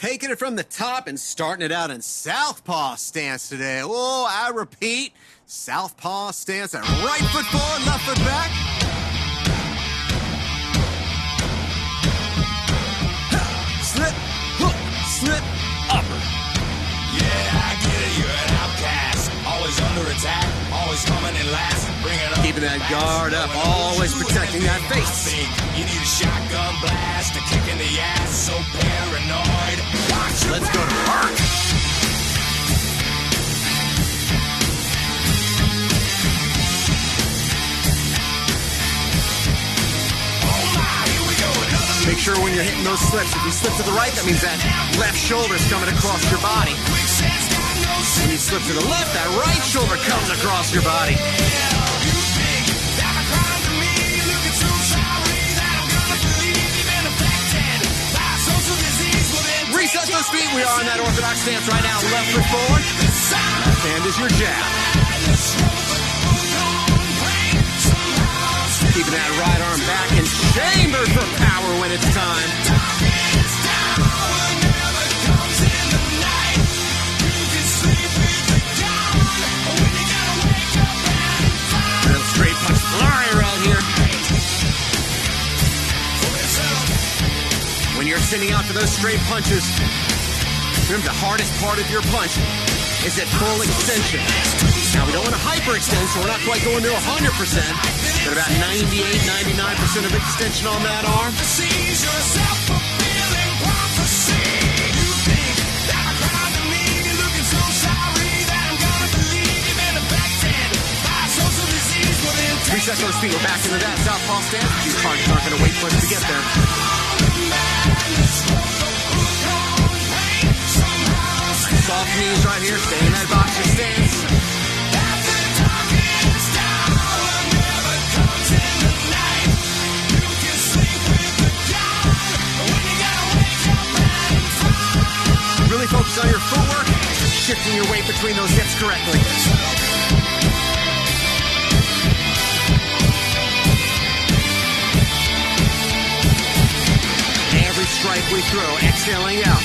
taking it from the top and starting it out in southpaw stance today. Oh, I repeat, southpaw stance. That right foot forward, left foot back. Slip, hook, slip, upper. Yeah, I get it, you're an outcast. Always under attack, always coming in last. Bringing up Keeping that guard up, always protecting that face. You need a shotgun blast, a kick in the ass, so paranoid. Let's go to work. Make sure when you're hitting those slips, if you slip to the right, that means that left shoulder's coming across your body. When you slip to the left, that right shoulder comes across your body. Reset those feet. We are in that orthodox stance right now. Left foot forward. Left hand is your jab. Keeping that right arm back and chambered for power when it's time. Little straight punch flurry right here. When you're sending out for those straight punches, remember the hardest part of your punch is that full extension. Now, we don't want to hyperextend, so we're not quite going to 100%, but about 98, 99% of extension on that arm. Reset those feet. We're back into that southpaw stance. These targets aren't going to wait for us to get there. Soft knees right here. Stay in that boxer stance. Really focus on your footwork, shifting your weight between those hips correctly. Every strike we throw, exhaling out.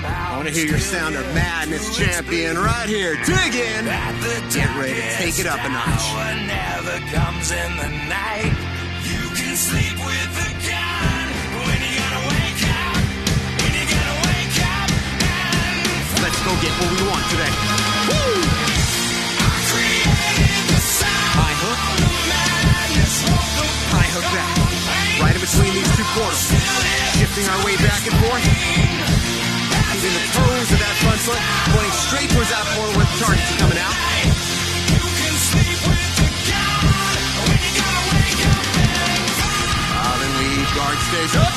I want to hear your sound of madness, champion, right here. Dig in. Get ready to take it up a notch. Never comes in the night. You can sleep with the gun when you gotta wake up. When you gotta wake up. Let's go get what we want today. Woo! I created the sound. High hook. High hook back. Right in between these two quarters. Shifting our way back and forth. Keeping the toes of that front foot pointing straight towards that forward where the targets are coming out. Then lead, guard stays up.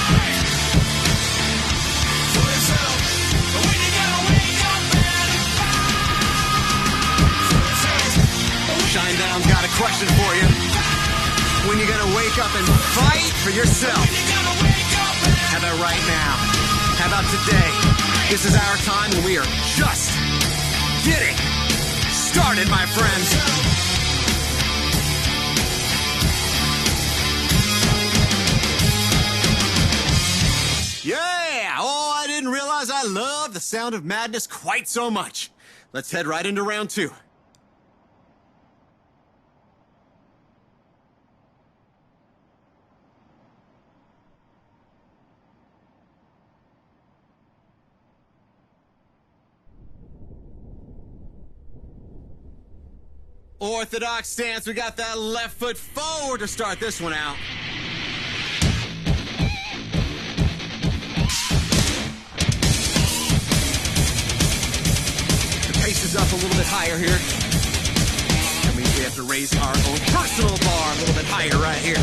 Shine Down got a question for you. When you gonna wake up and fight for yourself? How about right now? How about today? This is our time and we are just getting started, my friends. Yeah! Oh, I didn't realize I love the sound of madness quite so much. Let's head right into round two. Orthodox stance. We got that left foot forward to start this one out. The pace is up a little bit higher here. That means we have to raise our own personal bar a little bit higher right here.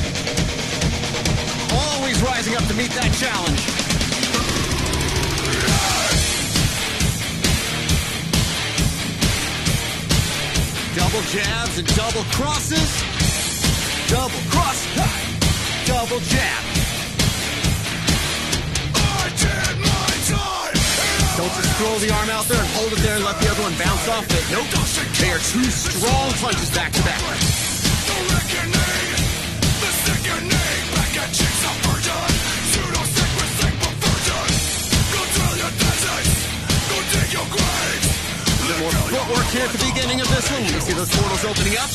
Always rising up to meet that challenge. Double jabs and double crosses. Double cross, double jab. I did my time. Don't throw the arm out there and hold it there and let the other one bounce off it. Nope. They are two strong punches back to back. More footwork here at the beginning of this one. When you see those portals opening up,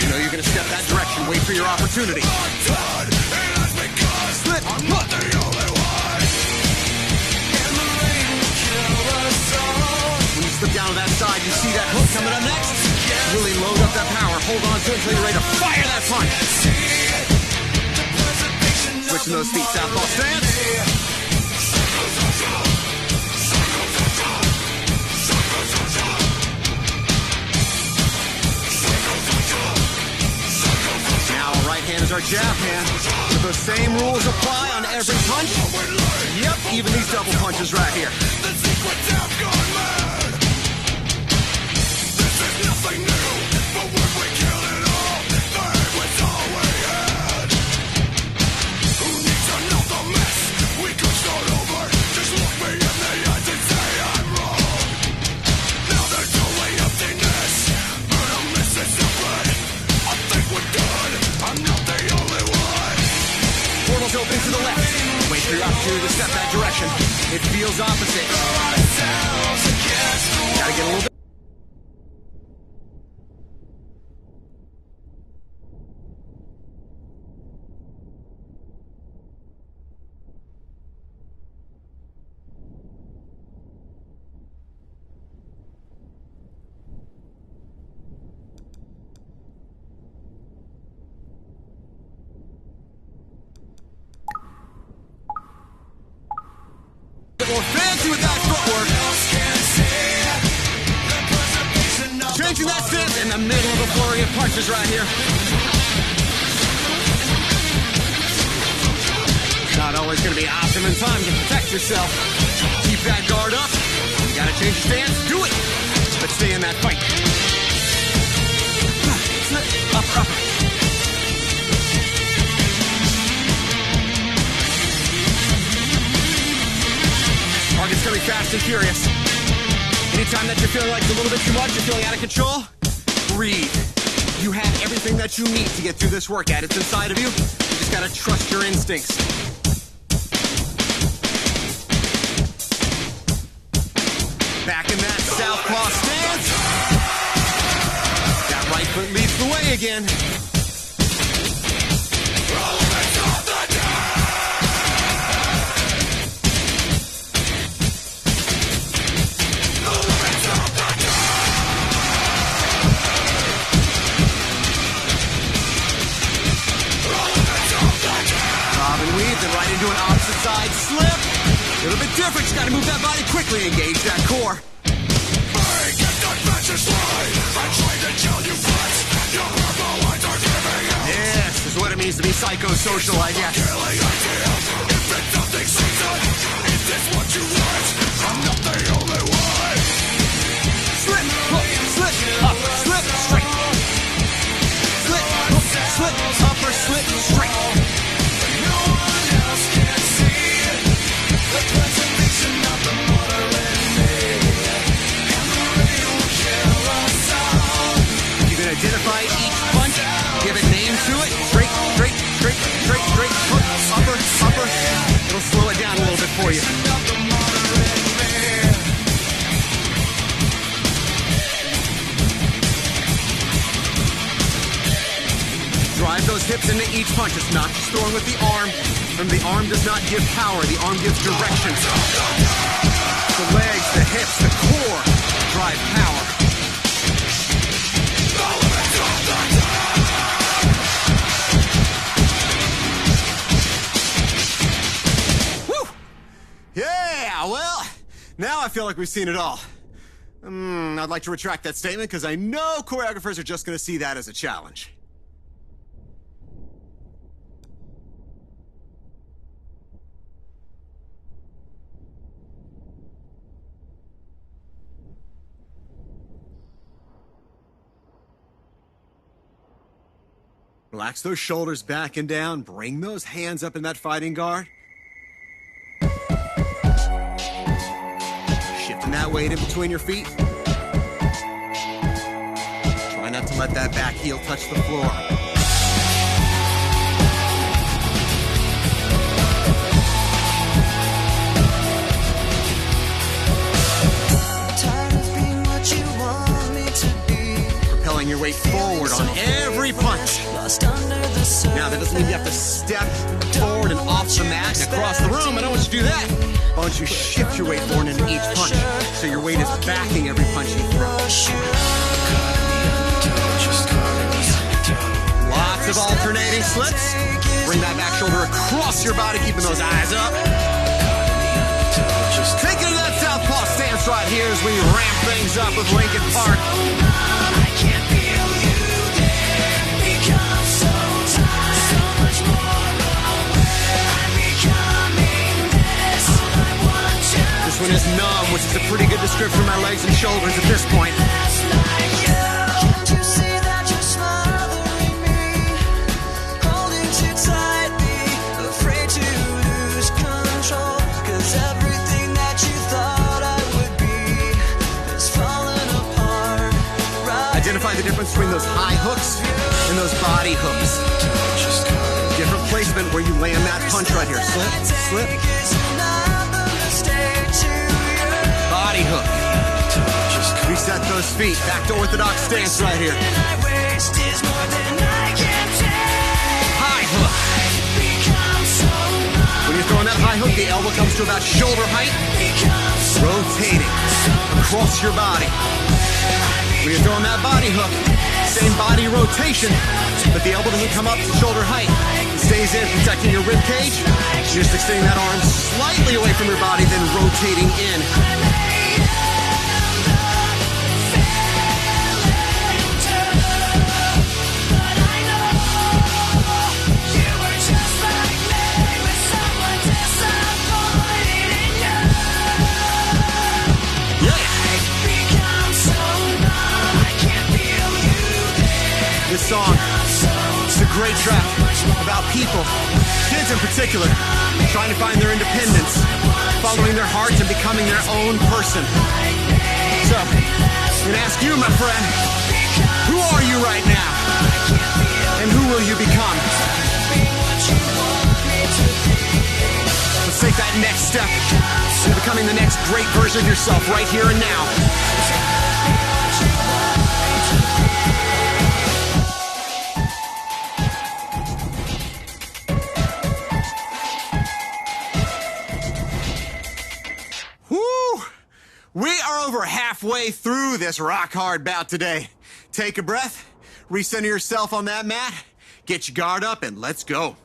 you know you're going to step that direction. Wait for your opportunity. Slip, hook. When you slip down to that side, you see that hook coming up next. Really load up that power. Hold on to it until you're ready to fire that punch. Switching those feet, southpaw stance. Right hand is our jab hand. So those same rules apply on every punch. Yep, even these double punches right here. This is nothing new, but when we kill it all, that was all we had. Who needs another mess? We could start over. Just look me in the eyes and say I'm wrong. Now there's only emptiness, but a mess is separate. I think we're done. I'm not the only one. Portals open to the left. Wait for your opportunity to step that direction. It feels opposite. Gotta get a little bit. More fancy with that footwork. Changing that stance in the middle of a flurry of punches right here. Not always going to be optimum time to protect yourself. Keep that guard up. You got to change your stance. Do it. But stay in that fight. Up, up. Target's coming fast and furious. Anytime that you're feeling like it's a little bit too much, you're feeling out of control, breathe. You have everything that you need to get through this workout. It's inside of you. You just gotta trust your instincts. Back in that southpaw stance. That right foot leads the way again. Right into an opposite side slip. A little bit different. You gotta move that body quickly. Engage that core. This is what it means to be psychosocial, I guess. Slip, hook, slip, up, slip, straight. Slip, hook, slip, upper, slip, straight. Identify each punch, give a name to it. Straight, straight, straight, straight, straight, hook, upper, upper. It'll slow it down a little bit for you. Drive those hips into each punch. It's not just throwing with the arm. Remember, the arm does not give power. The arm gives direction. The legs, the hips, the core drive power. Yeah, well, now I feel like we've seen it all. I'd like to retract that statement because I know choreographers are just going to see that as a challenge. Relax those shoulders back and down. Bring those hands up in that fighting guard. Shifting that weight in between your feet. Try not to let that back heel touch the floor. Propelling your weight forward on every punch. Now, that doesn't mean you have to step forward and off the mat and across the room. I don't want you to do that. I want you to shift your weight forward into each punch so your weight is backing every punch you throw. Lots of alternating slips. Bring that back shoulder across your body, keeping those eyes up. Take it to that southpaw stance right here as we ramp things up with Lincoln Park. This one is numb, which is a pretty good description of my legs and shoulders at this point. Identify the difference between those high hooks and those body hooks. Different placement where you land that punch right here. Slip, slip. Body hook. Reset those feet. Back to orthodox stance right here. High hook. When you're throwing that high hook, the elbow comes to about shoulder height. Rotating across your body. When you're throwing that body hook, same body rotation, but the elbow doesn't come up to shoulder height. It stays in, protecting your rib cage. You're just extending that arm slightly away from your body, then rotating in. This song, it's a great track about people, kids in particular, trying to find their independence, following their hearts and becoming their own person. So, I'm gonna ask you, my friend, who are you right now? And who will you become? Let's take that next step to becoming the next great version of yourself right here and now. We are over halfway through this rock hard bout today. Take a breath, recenter yourself on that mat, get your guard up, and let's go.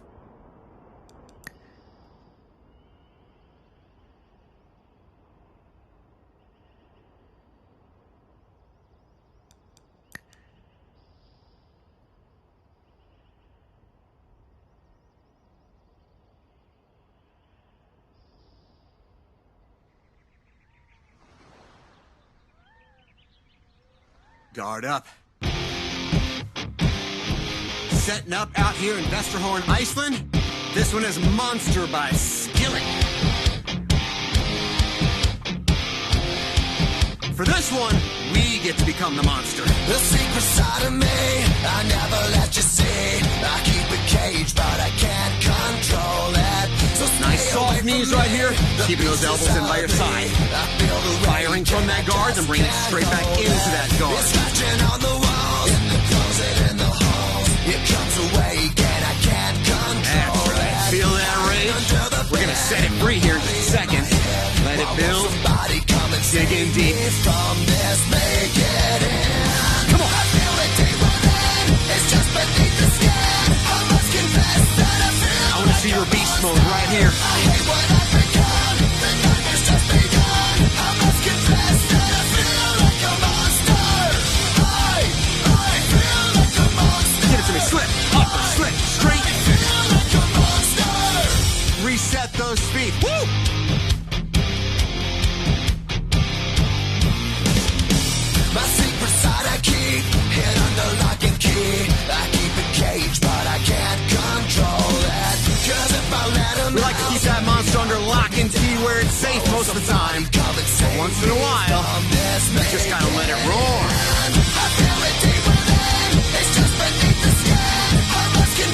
Guard up. Setting up out here in Vesterhorn, Iceland. This one is Monster by Skillet. For this one, we get to become the monster. The secret side of me, I never let you see. I keep it caged, but I can't control it. So nice soft knees right here, keeping those elbows in by your side. Firing from that guard, then bringing it straight back into that guard. It's scratching on the walls, in the closet, in the halls. It comes away again, I can't control it. Feel that rage? We're gonna set it free here in just a second. Let it build. Dig in deep. From this, make it in. Come on. I feel it deep within. It's just beneath the skin. I must confess that I feel. I wanna see your beast mode right here. I hate what I've become. The night has just begun. I must confess that I feel like a monster. I feel like a monster. Get it to me. Slip, upper, slip, straight. I feel like a monster. Reset those feet. Woo! My secret side I keep hid under lock and key. I keep it caged, but I can't control it. 'Cause if I let him We like to keep that monster under lock and key where it's safe most of the time. once in a while, you just gotta let it roar.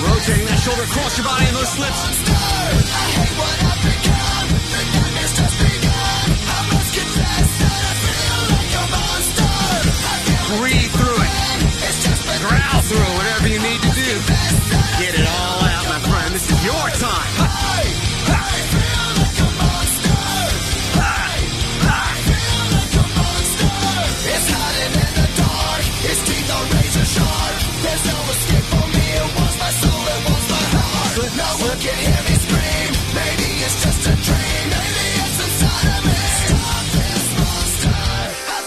Rotating that shoulder across your body in those slips. Breathe through it. Growl through it, whatever you need to do. Get it all out, my friend. This is your time. It's hiding in the dark. His teeth are razor sharp. There's no escape for me. It wants my soul, it wants my heart. No one can hear me scream. Maybe it's just a dream. Maybe it's inside of me. Stop this monster.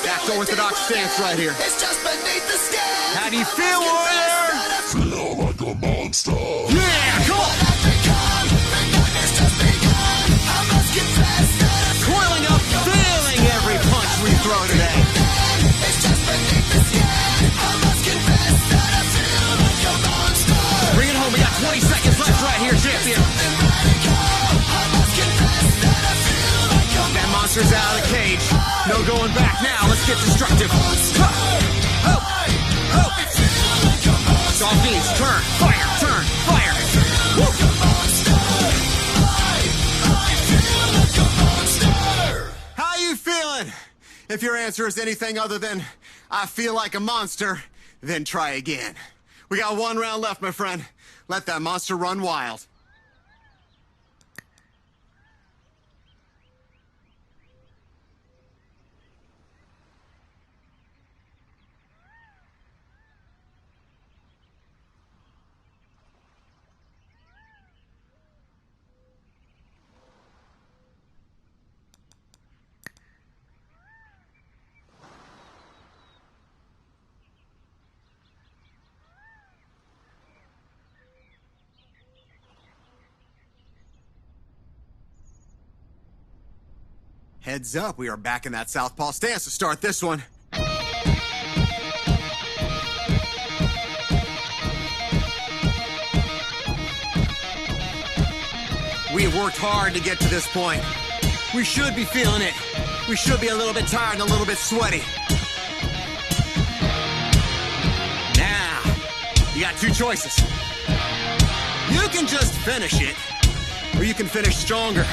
Back orthodox stance right here. It's just beneath the skin. How do you feel, warrior? Feel like a monster. Yeah, come on. Coiling up, feeling every punch we throw today. Bring it home. We got 20 seconds left right here, champion. That monster's out of the cage. No going back now. Let's get destructive. Soft beans, turn, fire. Woo. How you feeling? If your answer is anything other than, I feel like a monster, then try again. We got one round left, my friend. Let that monster run wild. Heads up, we are back in that southpaw stance to start this one. We have worked hard to get to this point. We should be feeling it. We should be a little bit tired and a little bit sweaty. Now, you got two choices. You can just finish it, or you can finish stronger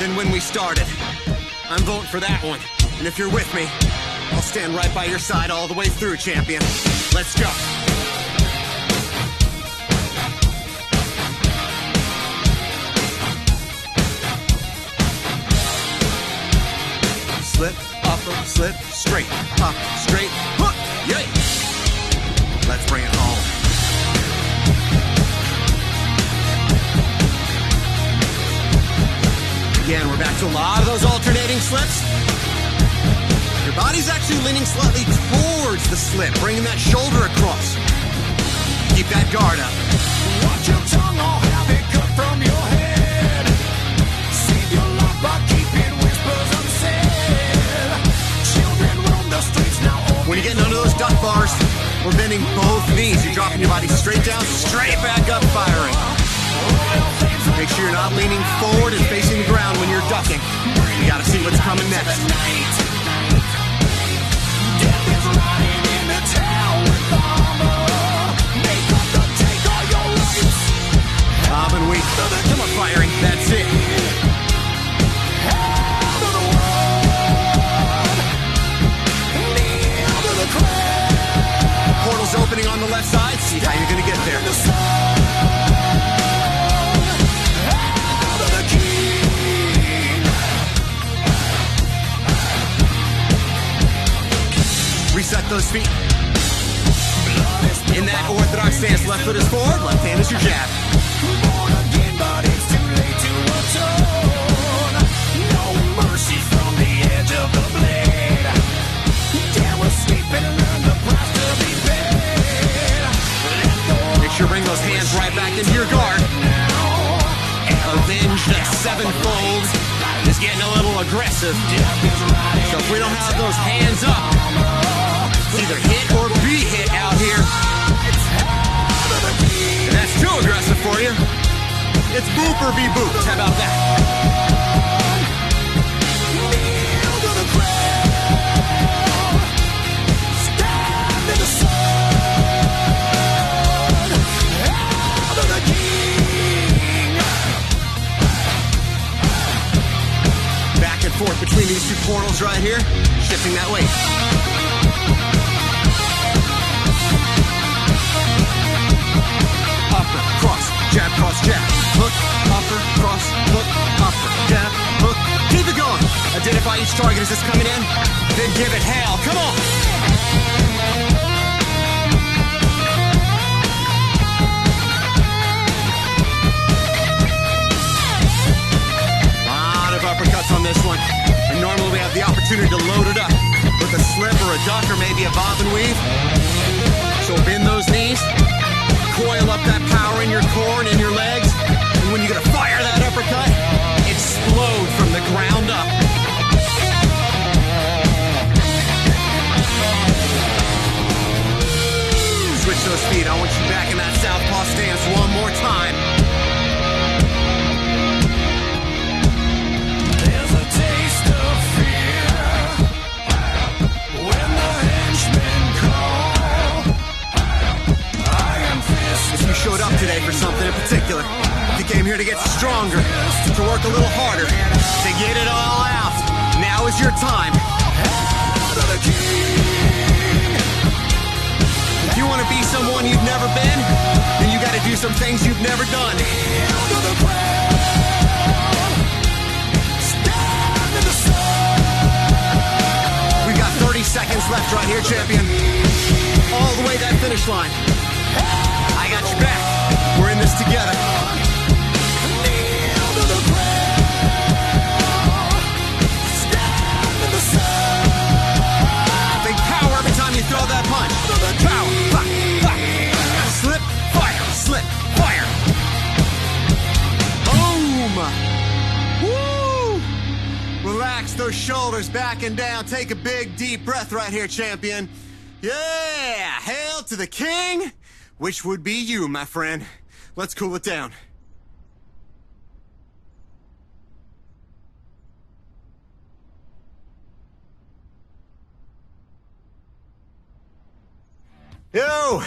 than when we started. I'm voting for that one. And if you're with me, I'll stand right by your side all the way through, champion. Let's go. Slip, upper, slip, straight, up, straight, hook, yay! Let's bring it home. Again, we're back to a lot of those alternating slips. Your body's actually leaning slightly towards the slip, bringing that shoulder across. Keep that guard up. Watch your tongue or have it cut from your head. Save your life by keeping whispers unsaid. Children roam the streets now. When you're getting under those duck bars, we're bending both knees. You're dropping your body straight down, straight back up, firing. Make sure you're not leaning forward and facing the ground when you're ducking. You gotta see what's coming next. Death is riding in the town with armor. Make up the take all your rights. Bob and weak. Come on, firing. That's it. Out of the world. Into the crowd. Portal's opening on the left side. See how you're gonna get there. Reset those feet. In that orthodox stance, left foot is forward, left hand is your jab. Born again, but it's too late to atone. No mercy from the edge of the blade. Dare we're sleeping and learn the price to be paid. Make sure you bring those hands right back into your guard. Avenge that sevenfold is getting a little aggressive. So if we don't have those hands up, it's either hit or be hit out here. And that's too aggressive for you. It's boop or be booped. How about that? Kneel to the grave. forth between these two portals right here, shifting that weight. Upper, cross, jab, hook, upper, cross, hook, upper, jab, hook. Keep it going. Identify each target as it's coming in, then give it hell. Come on. Lot of uppercuts on this one. And normally we have the opportunity to load it up with a slip or a duck or maybe a bob and weave. So bend those knees. Coil up that power in your core and in your legs. And when you're gonna fire that uppercut, explode from the ground up. Switch those feet. I want you back in that southpaw stance one more time. There's a taste of fear when the henchmen call. I am If you showed up today for something in particular, if you came here to get stronger, to work a little harder, to get it all out, now is your time. If you want to be someone you've never been, then you got to do some things you've never done. We got 30 seconds left right here, champion. All the way to that finish line. I got your back. We're in this together. Big power every time you throw that punch. Power. Slip, fire. Slip, fire. Boom. Woo. Relax those shoulders back and down. Take a big, deep breath right here, champion. Yeah. Hail to the king, which would be you, my friend. Let's cool it down. Yo,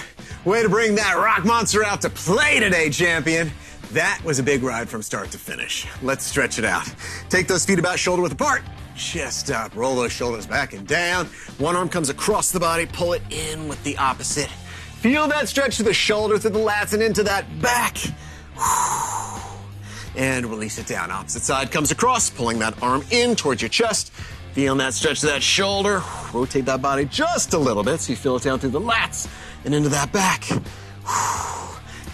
way to bring that rock monster out to play today, champion. That was a big ride from start to finish. Let's stretch it out. Take those feet about shoulder width apart. Chest up, roll those shoulders back and down. One arm comes across the body, pull it in with the opposite. Feel that stretch to the shoulder, through the lats, and into that back. And release it down. Opposite side comes across, pulling that arm in towards your chest. Feeling that stretch to that shoulder. Rotate that body just a little bit so you feel it down through the lats and into that back.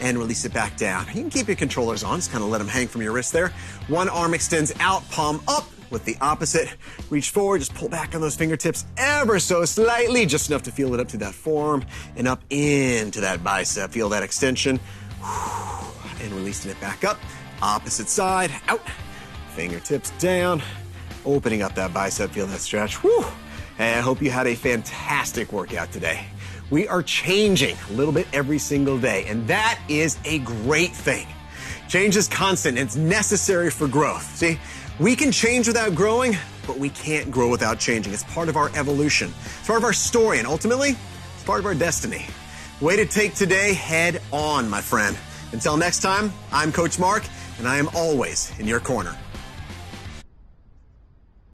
And release it back down. You can keep your controllers on, just kind of let them hang from your wrist there. One arm extends out, palm up with the opposite. Reach forward, just pull back on those fingertips ever so slightly, just enough to feel it up to that forearm and up into that bicep. Feel that extension. And releasing it back up. Opposite side, out. Fingertips down. Opening up that bicep, feel that stretch. Whew. And I hope you had a fantastic workout today. We are changing a little bit every single day, and that is a great thing. Change is constant, and it's necessary for growth. See, we can change without growing, but we can't grow without changing. It's part of our evolution. It's part of our story, and ultimately, it's part of our destiny. Way to take today head on, my friend. Until next time, I'm Coach Mark, and I am always in your corner.